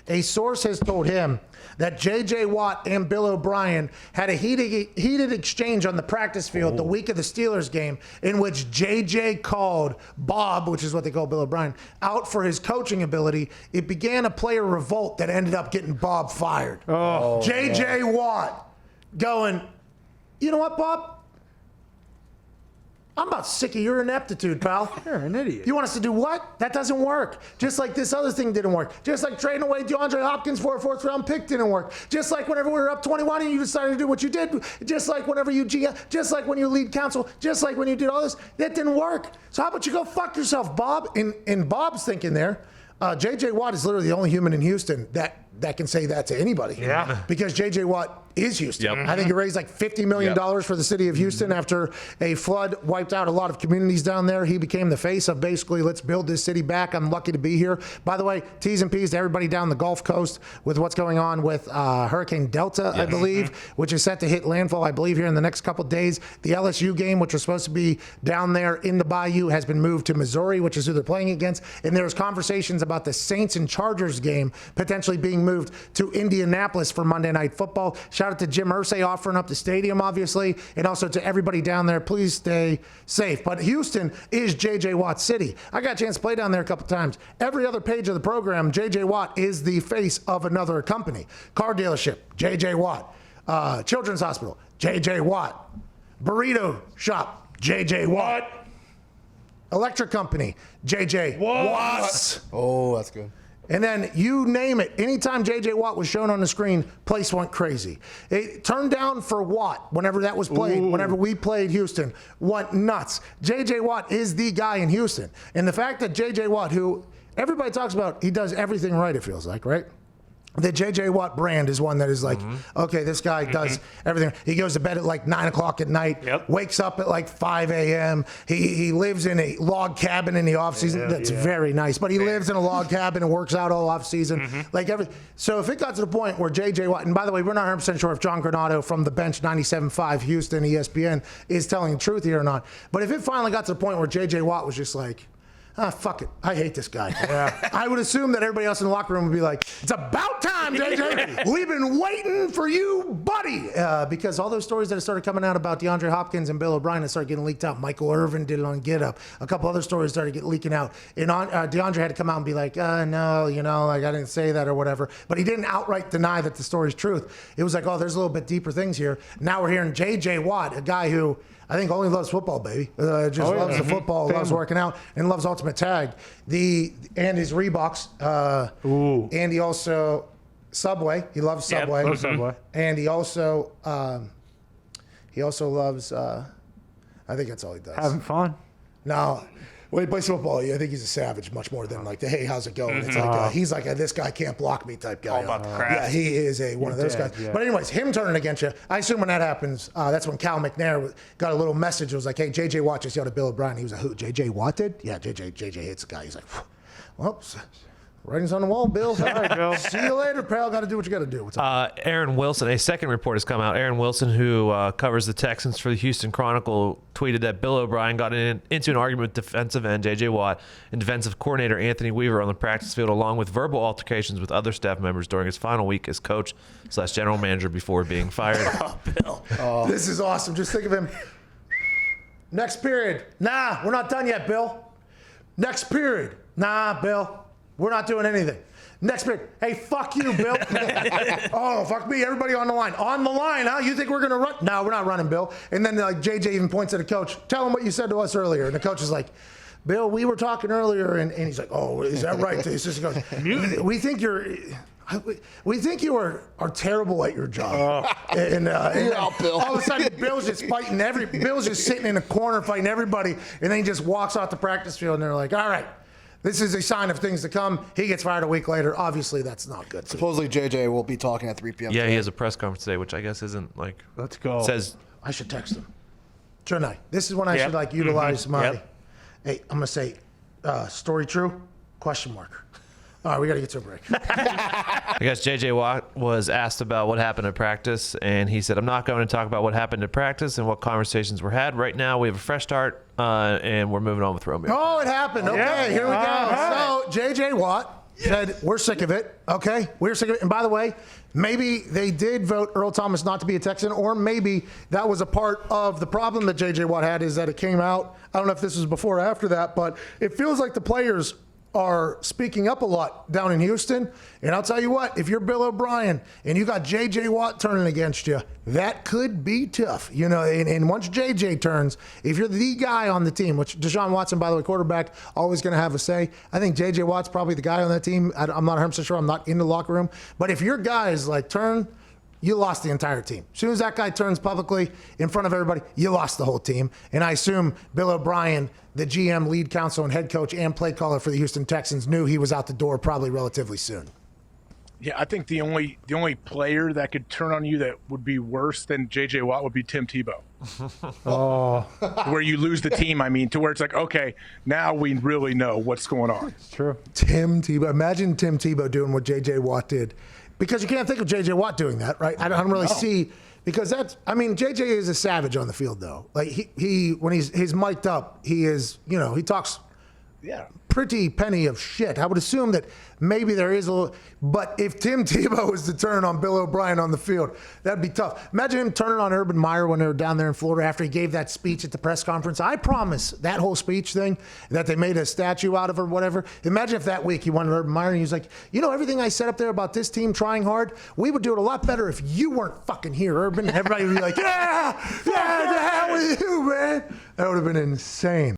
A source has told him that J.J. Watt and Bill O'Brien had a heated exchange on the practice field the week of the Steelers game in which J.J. called Bob, which is what they call Bill O'Brien, out for his coaching ability. It began a player revolt that ended up getting Bob fired. J.J. Watt going, you know what, Bob? I'm about sick of your ineptitude, pal. You're an idiot. You want us to do what? That doesn't work. Just like this other thing didn't work. Just like trading away DeAndre Hopkins for a fourth-round pick didn't work. Just like whenever we were up 21 and you decided to do what you did. Just like whenever you just like when you lead counsel. Just like when you did all this. That didn't work. So how about you go fuck yourself, Bob? In Bob's thinking there, J.J. Watt is literally the only human in Houston that can say that to anybody. Yeah. Because J.J. Watt is Houston. Yep. I think he raised like $50 million for the city of Houston after a flood wiped out a lot of communities down there. He became the face of basically, let's build this city back. I'm lucky to be here. By the way, T's and P's to everybody down the Gulf Coast with what's going on with Hurricane Delta, I believe, which is set to hit landfall, I believe, here in the next couple of days. The LSU game, which was supposed to be down there in the Bayou, has been moved to Missouri, which is who they're playing against. And there's conversations about the Saints and Chargers game potentially being moved to Indianapolis for Monday Night Football. Shout out to Jim Irsay offering up the stadium, obviously, and also to everybody down there. Please stay safe. But Houston is J.J. Watt City. I got a chance to play down there a couple times. Every other page of the program, J.J. Watt is the face of another company. Car dealership, J.J. Watt. Children's Hospital, J.J. Watt. Burrito shop, J.J. Watt. Electric company, J.J. Watt. Oh, that's good. And then you name it. Anytime J.J. Watt was shown on the screen, place went crazy. It turned down for Watt whenever that was played, whenever we played Houston, went nuts. J.J. Watt is the guy in Houston. And the fact that J.J. Watt, who everybody talks about, he does everything right, it feels like, right? The J.J. Watt brand is one that is like, okay, this guy does everything. He goes to bed at like 9 o'clock at night, wakes up at like 5 a.m. He lives in a log cabin in the offseason. That's very nice. But he lives in a log cabin and works out all offseason. So if it got to the point where J.J. Watt, and by the way, we're not 100% sure if John Granado from the bench 97.5 Houston ESPN is telling the truth here or not. But if it finally got to the point where J.J. Watt was just like, fuck it. I hate this guy. I would assume that everybody else in the locker room would be like, it's about time, JJ. We've been waiting for you, buddy. Because all those stories that have started coming out about DeAndre Hopkins and Bill O'Brien have started getting leaked out. Michael Irvin did it on Get Up. A couple other stories started leaking out. And DeAndre had to come out and be like, no, like I didn't say that or whatever. But he didn't outright deny that the story's truth. It was like, oh, there's a little bit deeper things here. Now we're hearing J.J. Watt, a guy who I think only loves football, baby. Loves the football, loves working out, and loves Ultimate Tag. And his Reeboks. And he also Subway. He loves Subway. Loves Subway. And he also loves. I think that's all he does. Having fun. No. When he plays football, I think he's a savage much more than like the, hey, how's it going? It's like he's like a this guy can't block me type guy. All about the craft. Yeah, he is one of those guys. Yeah. But anyways, him turning against you, I assume when that happens, that's when Cal McNair got a little message. It was like, hey, J.J. Watt just yelled at Bill O'Brien. He was like, who, J.J. Watt did? Yeah, J.J. hits the guy. He's like, well, writing's on the wall, Bill. All right, Bill. See you later, pal. Got to do what you got to do. What's up? Aaron Wilson, a second report has come out. Aaron Wilson, who covers the Texans for the Houston Chronicle, tweeted that Bill O'Brien got into an argument with defensive end J.J. Watt and defensive coordinator Anthony Weaver on the practice field, along with verbal altercations with other staff members during his final week as coach/general manager before being fired. Bill. This is awesome. Just think of him. Next period. Nah, we're not done yet, Bill. Next period. Nah, Bill. We're not doing anything. Next period. Hey, fuck you, Bill. Oh, fuck me. Everybody on the line. On the line, huh? You think we're going to run? No, we're not running, Bill. And then like JJ even points at the coach. Tell him what you said to us earlier. And the coach is like, Bill, we were talking earlier. And he's like, oh, is that right? He goes, we think you are terrible at your job. And all of a sudden, Bill's just fighting Bill's just sitting in a corner fighting everybody. And then he just walks off the practice field and they're like, all right. This is a sign of things to come. He gets fired a week later. Obviously, that's not good. Supposedly, JJ will be talking at 3 p.m. Yeah, he has a press conference today, which I guess isn't like. Let's go. Says I should text him. Shouldn't I? This is when I should like utilize my. Hey, I'm gonna say, story true? Question mark. All right, we got to get to a break. I guess J.J. Watt was asked about what happened at practice, and he said, I'm not going to talk about what happened at practice and what conversations were had. Right now, we have a fresh start, and we're moving on with Romeo. Oh, it happened. Okay, here we go. So, J.J. Watt said, we're sick of it. Okay, we're sick of it. And by the way, maybe they did vote Earl Thomas not to be a Texan, or maybe that was a part of the problem that J.J. Watt had, is that it came out. I don't know if this was before or after that, but it feels like the players are speaking up a lot down in Houston. And I'll tell you what, if you're Bill O'Brien and you got J.J. Watt turning against you, that could be tough. You know, and once J.J. turns, if you're the guy on the team, which Deshaun Watson, by the way, quarterback, always going to have a say. I think J.J. Watt's probably the guy on that team. I'm not 100% sure. I'm not in the locker room. But if your guys like turn, you lost the entire team. As soon as that guy turns publicly in front of everybody, you lost the whole team. And I assume Bill O'Brien, the GM, lead counsel, and head coach and play caller for the Houston Texans, knew he was out the door probably relatively soon. Yeah, I think the only player that could turn on you that would be worse than J.J. Watt would be Tim Tebow. Where you lose the team, to where it's like, okay, now we really know what's going on. It's true. Tim Tebow. Imagine Tim Tebow doing what J.J. Watt did. Because you can't think of J.J. Watt doing that, right? I don't really see, because J.J. is a savage on the field, though. Like, he when he's mic'd up, he is, he talks pretty penny of shit. I would assume that maybe there is a little, but if Tim Tebow was to turn on Bill O'Brien on the field, that'd be tough. Imagine him turning on Urban Meyer when they were down there in Florida after he gave that speech at the press conference. I promise that whole speech thing that they made a statue out of or whatever. Imagine if that week he went to Urban Meyer and he was like, everything I said up there about this team trying hard, we would do it a lot better if you weren't fucking here, Urban. Everybody would be like, yeah, the hell with you, man. That would have been insane.